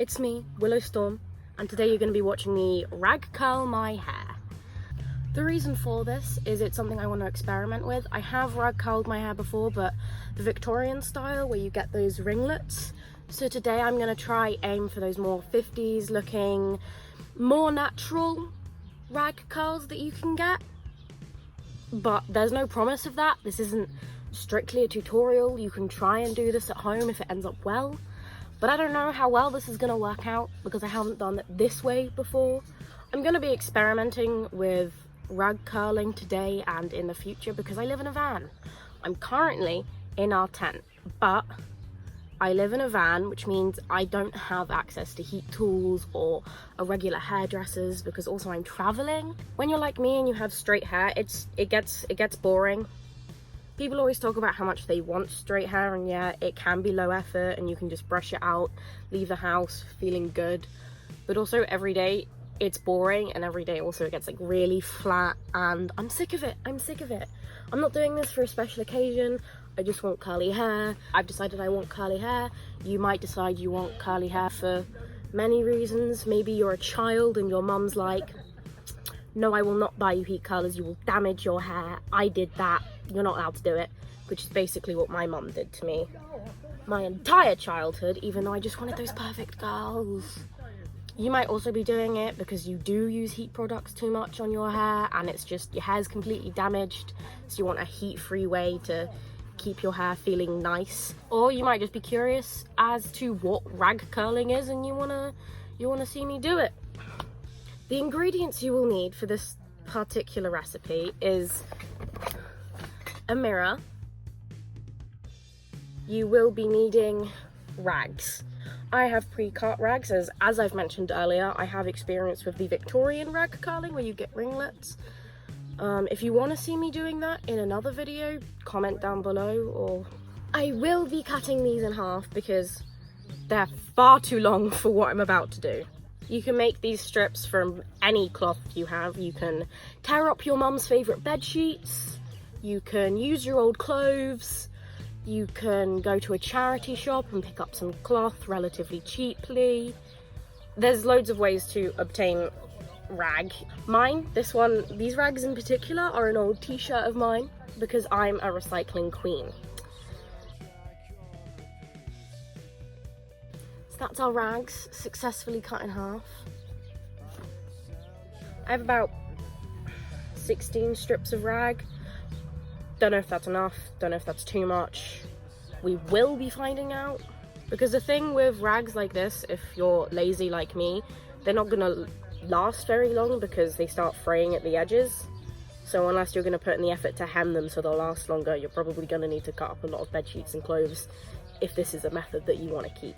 It's me, Willow Storm, and today you're going to be watching me rag curl my hair. The reason for this is it's something I want to experiment with. I have rag curled my hair before, but the Victorian style where you get those ringlets. So today I'm going to aim for those more 50s looking, more natural rag curls that you can get. But there's no promise of that. This isn't strictly a tutorial. You can try and do this at home if it ends up well. But I don't know how well this is going to work out because I haven't done it this way before. I'm going to be experimenting with rag curling today and in the future because I live in a van. I'm currently in our tent, but I live in a van, which means I don't have access to heat tools or a regular hairdressers because also I'm traveling. When you're like me and you have straight hair, it gets boring. People always talk about how much they want straight hair, and yeah, it can be low effort and you can just brush it out, leave the house feeling good. But also every day it's boring, and every day also it gets like really flat, and I'm sick of it. I'm not doing this for a special occasion. I just want curly hair. I've decided I want curly hair. You might decide you want curly hair for many reasons. Maybe you're a child and your mum's like, no, I will not buy you heat curlers, you will damage your hair. I did that, you're not allowed to do it, which is basically what my mum did to me my entire childhood, even though I just wanted those perfect curls. You might also be doing it because you do use heat products too much on your hair and it's just, your hair's completely damaged, so you want a heat-free way to keep your hair feeling nice. Or you might just be curious as to what rag curling is and you wanna see me do it. The ingredients you will need for this particular recipe is a mirror. You will be needing rags. I have pre-cut rags, as I've mentioned earlier, I have experience with the Victorian rag curling where you get ringlets. If you want to see me doing that in another video, comment down below, or I will be cutting these in half because they're far too long for what I'm about to do. You can make these strips from any cloth you have. You can tear up your mum's favourite bed sheets, you can use your old clothes, you can go to a charity shop and pick up some cloth relatively cheaply. There's loads of ways to obtain rag. These rags in particular are an old t-shirt of mine because I'm a recycling queen. That's our rags, successfully cut in half. I have about 16 strips of rag. Don't know if that's enough, don't know if that's too much. We will be finding out. Because the thing with rags like this, if you're lazy like me, they're not gonna last very long because they start fraying at the edges. So unless you're gonna put in the effort to hem them so they'll last longer, you're probably gonna need to cut up a lot of bed sheets and clothes if this is a method that you want to keep.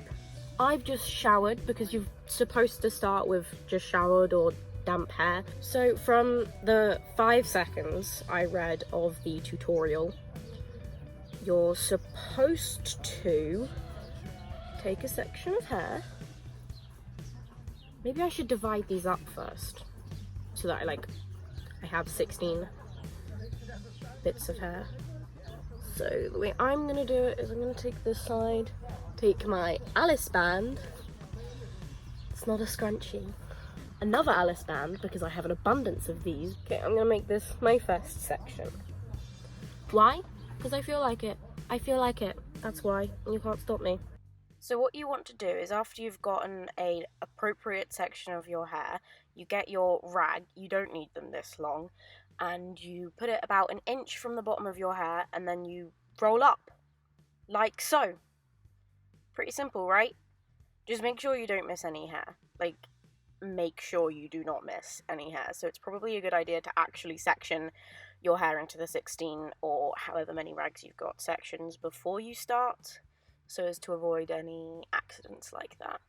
I've just showered because you're supposed to start with just showered or damp hair. So from the 5 seconds I read of the tutorial, you're supposed to take a section of hair. Maybe I should divide these up first so that I have 16 bits of hair. So the way I'm gonna do it is I'm gonna take this side, take my Alice band, it's not a scrunchie, another Alice band because I have an abundance of these. Okay, I'm gonna make this my first section. Why? Because I feel like it. That's why, and you can't stop me. So what you want to do is after you've gotten an appropriate section of your hair, you get your rag, you don't need them this long, and you put it about an inch from the bottom of your hair and then you roll up, like so. Pretty simple, right? Just make sure you don't miss any hair. Make sure you do not miss any hair. So it's probably a good idea to actually section your hair into the 16 or however many rags you've got sections before you start, so as to avoid any accidents like that.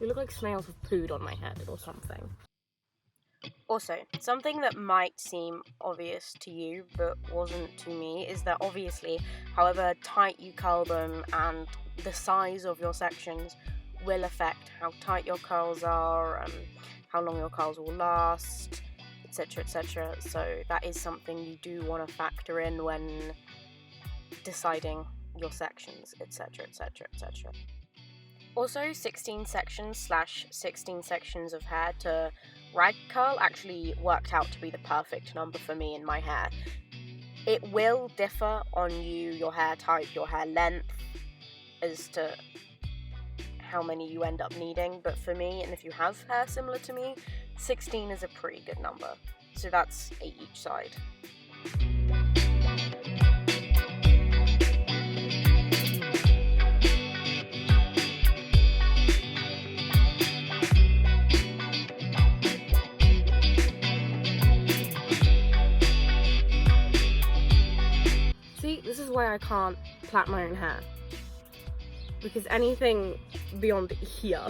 You look like snails have pooed on my head or something. Also, something that might seem obvious to you but wasn't to me is that obviously however tight you curl them and the size of your sections will affect how tight your curls are, how long your curls will last, etc, etc. So that is something you do want to factor in when deciding your sections, etc, etc, etc. Also, 16 sections / 16 sections of hair to rag curl actually worked out to be the perfect number for me in my hair. It will differ on you, your hair type, your hair length, as to how many you end up needing, but for me, and if you have hair similar to me, 16 is a pretty good number. So that's 8 each side. See, this is why I can't plait my own hair. Because anything beyond here,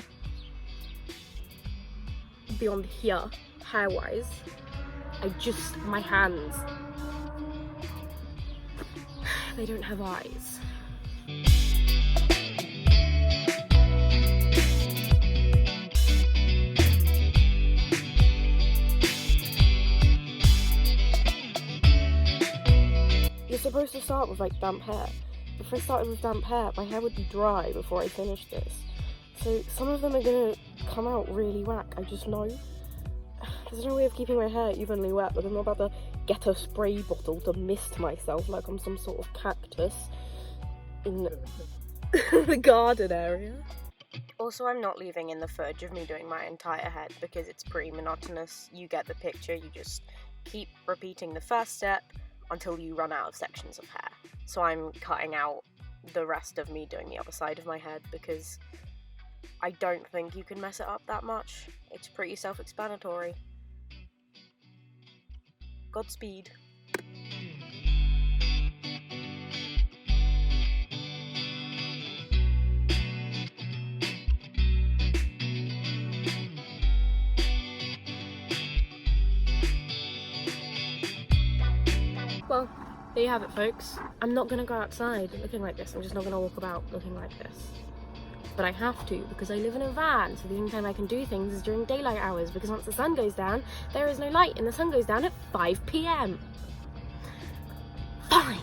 hair-wise, my hands, they don't have eyes. You're supposed to start with like damp hair. If I started with damp hair, my hair would be dry before I finished this. So some of them are gonna come out really whack, I just know. There's no way of keeping my hair evenly wet, but I'm not about to get a spray bottle to mist myself like I'm some sort of cactus in the garden area. Also, I'm not leaving in the footage of me doing my entire head because it's pretty monotonous. You get the picture, you just keep repeating the first step until you run out of sections of hair. So I'm cutting out the rest of me doing the other side of my head because I don't think you can mess it up that much. It's pretty self-explanatory. Godspeed. Well, there you have it, folks. I'm not gonna go outside looking like this. I'm just not gonna walk about looking like this. But I have to, because I live in a van, so the only time I can do things is during daylight hours, because once the sun goes down, there is no light, and the sun goes down at 5 p.m. 5!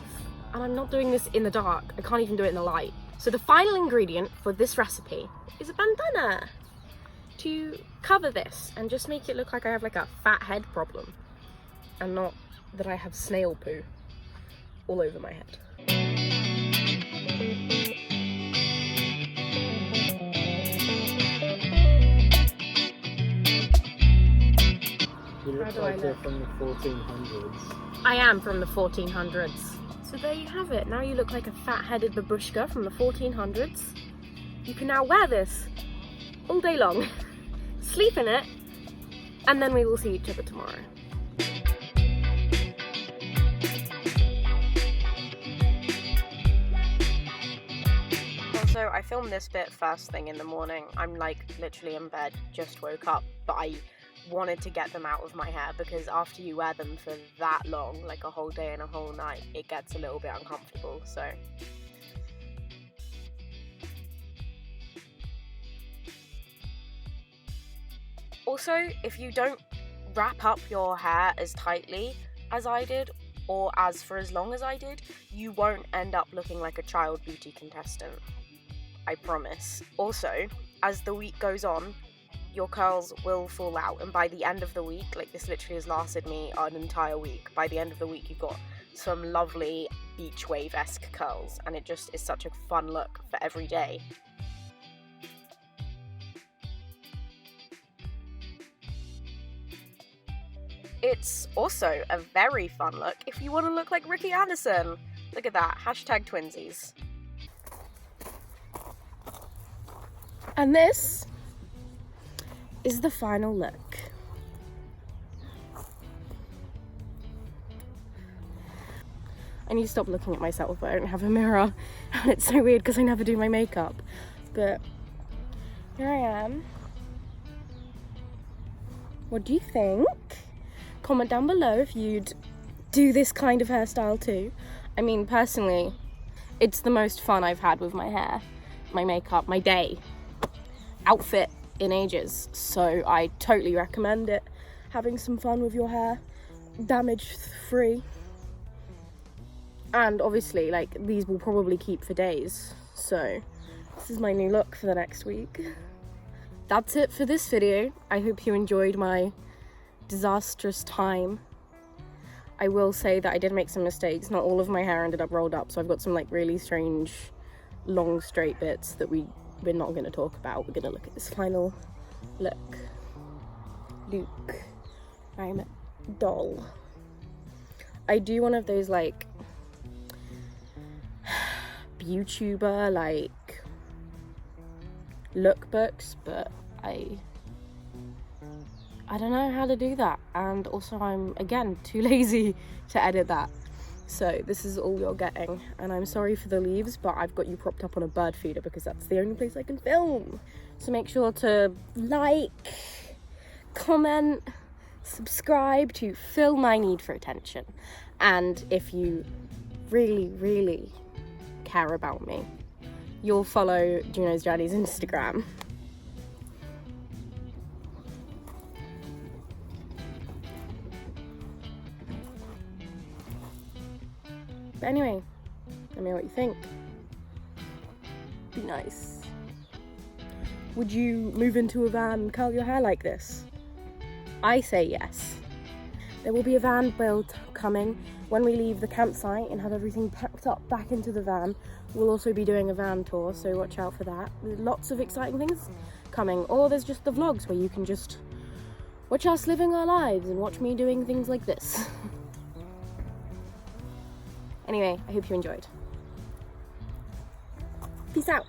And I'm not doing this in the dark. I can't even do it in the light. So the final ingredient for this recipe is a bandana to cover this and just make it look like I have like a fat head problem, and not that I have snail poo all over my head. You look like you're from the 1400s. I am from the 1400s. So there you have it. Now you look like a fat-headed babushka from the 1400s. You can now wear this all day long, sleep in it, and then we will see each other tomorrow. Also, I filmed this bit first thing in the morning. I'm like literally in bed, just woke up, but I wanted to get them out of my hair because after you wear them for that long, like a whole day and a whole night, it gets a little bit uncomfortable, so. Also, if you don't wrap up your hair as tightly as I did, or as for as long as I did, you won't end up looking like a child beauty contestant. I promise. Also, as the week goes on, your curls will fall out, and by the end of the week, like this literally has lasted me an entire week, by the end of the week you've got some lovely beach wave-esque curls, and it just is such a fun look for every day. It's also a very fun look if you want to look like Ricky Anderson. Look at that, #twinsies. And this is the final look. I need to stop looking at myself, but I don't have a mirror. And it's so weird because I never do my makeup. But here I am. What do you think? Comment down below if you'd do this kind of hairstyle too. I mean, personally, it's the most fun I've had with my hair, my makeup, my day, outfit in ages, so I totally recommend it. having some fun with your hair, damage free. And obviously, like, these will probably keep for days, so this is my new look for the next week. That's it for this video. I hope you enjoyed my disastrous time. I will say that I did make some mistakes. Not all of my hair ended up rolled up, so I've got some like really strange long straight bits that we're not going to talk about. We're going to look at this final look. Luke, I'm dull. I do one of those like YouTuber like lookbooks, but I don't know how to do that, and also I'm again too lazy to edit that, so this is all you're getting. And I'm sorry for the leaves, but I've got you propped up on a bird feeder because that's the only place I can film. So make sure to like, comment, subscribe to fill my need for attention. And if you really care about me, you'll follow Junosjournies' Instagram. But anyway, let me know what you think. Be nice. Would you move into a van and curl your hair like this? I say yes. There will be a van build coming when we leave the campsite and have everything packed up back into the van. We'll also be doing a van tour, so watch out for that. There's lots of exciting things coming. Or there's just the vlogs where you can just watch us living our lives and watch me doing things like this. Anyway, I hope you enjoyed. Peace out.